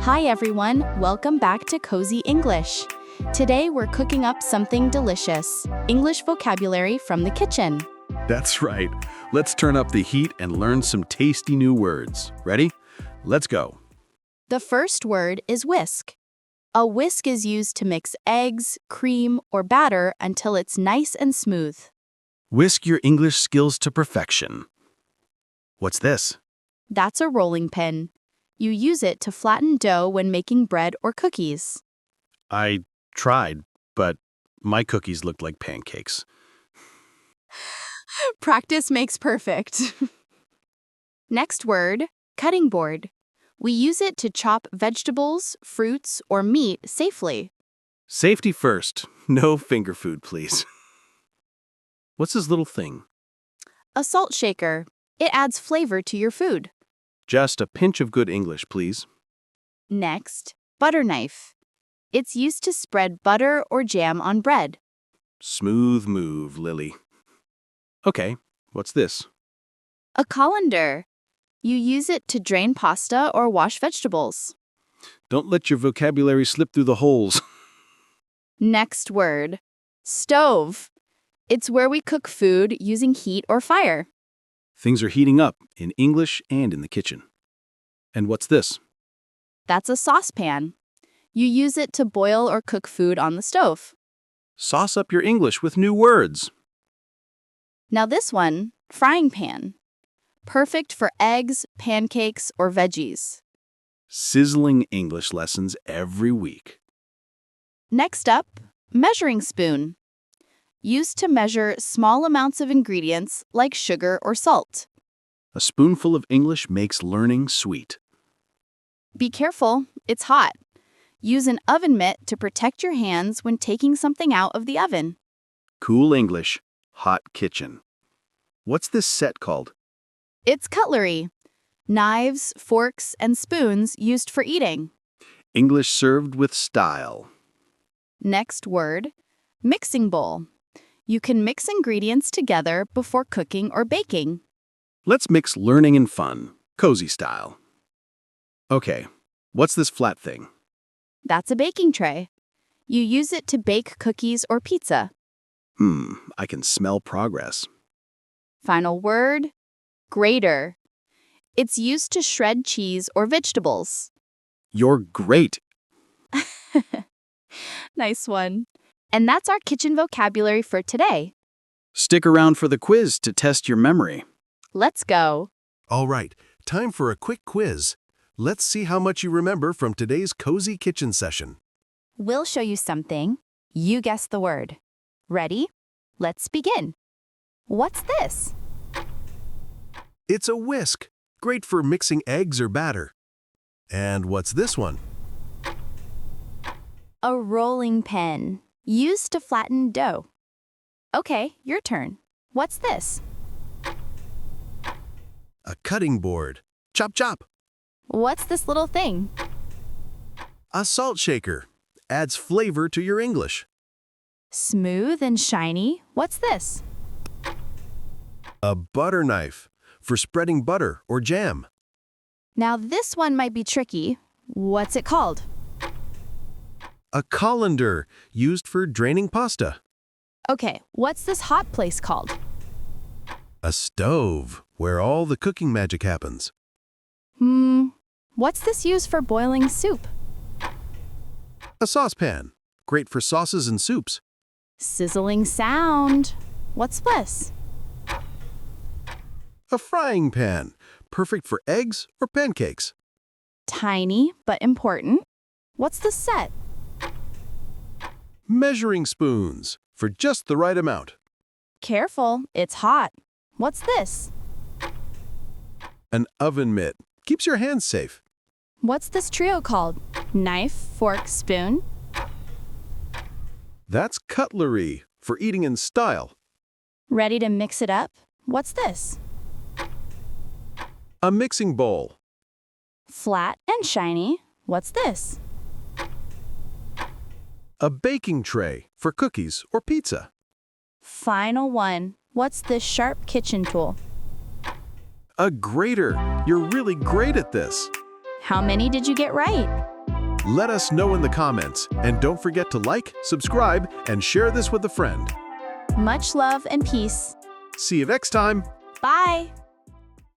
Hi everyone, welcome back to Kozy English. Today we're cooking up something delicious, English vocabulary from the kitchen. That's right. Let's turn up the heat and learn some tasty new words. Ready? Let's go. The first word is whisk. A whisk is used to mix eggs, cream, or batter until it's nice and smooth. Whisk your English skills to perfection. What's this? That's a rolling pin. You use it to flatten dough when making bread or cookies. I tried, but my cookies looked like pancakes. Practice makes perfect. Next word, cutting board. We use it to chop vegetables, fruits, or meat safely. Safety first. No finger food, please. What's this little thing? A salt shaker. It adds flavor to your food. Just a pinch of good English, please. Next, butter knife. It's used to spread butter or jam on bread. Smooth move, Lily. Okay, what's this? A colander. You use it to drain pasta or wash vegetables. Don't let your vocabulary slip through the holes. Next word, stove. It's where we cook food using heat or fire. Things are heating up in English and in the kitchen. And what's this? That's a saucepan. You use it to boil or cook food on the stove. Sauce up your English with new words. Now this one, frying pan. Perfect for eggs, pancakes, or veggies. Sizzling English lessons every week. Next up, measuring spoon. Used to measure small amounts of ingredients like sugar or salt. A spoonful of English makes learning sweet. Be careful, it's hot. Use an oven mitt to protect your hands when taking something out of the oven. Cool English, hot kitchen. What's this set called? It's cutlery. Knives, forks, and spoons used for eating. English served with style. Next word, mixing bowl. You can mix ingredients together before cooking or baking. Let's mix learning and fun, cozy style. Okay, what's this flat thing? That's a baking tray. You use it to bake cookies or pizza. I can smell progress. Final word, grater. It's used to shred cheese or vegetables. You're great. Nice one. And that's our kitchen vocabulary for today. Stick around for the quiz to test your memory. Let's go. All right, time for a quick quiz. Let's see how much you remember from today's Cozy Kitchen session. We'll show you something. You guess the word. Ready? Let's begin. What's this? It's a whisk, great for mixing eggs or batter. And what's this one? A rolling pin. Used to flatten dough. Okay, your turn. What's this? A cutting board. Chop chop. What's this little thing? A salt shaker. Adds flavor to your English. Smooth and shiny. What's this? A butter knife for spreading butter or jam. Now this one might be tricky. What's it called? A colander used for draining pasta. Okay, what's this hot place called? A stove where all the cooking magic happens. What's this used for boiling soup? A saucepan, great for sauces and soups. Sizzling sound. What's this? A frying pan, perfect for eggs or pancakes. Tiny but important. What's the set? Measuring spoons for just the right amount. Careful, it's hot. What's this? An oven mitt keeps your hands safe. What's this trio called? Knife, fork, spoon? That's cutlery for eating in style. Ready to mix it up? What's this? A mixing bowl. Flat and shiny. What's this? A baking tray for cookies or pizza. Final one. What's this sharp kitchen tool? A grater. You're really great at this. How many did you get right? Let us know in the comments, and don't forget to like, subscribe, and share this with a friend. Much love and peace. See you next time! Bye!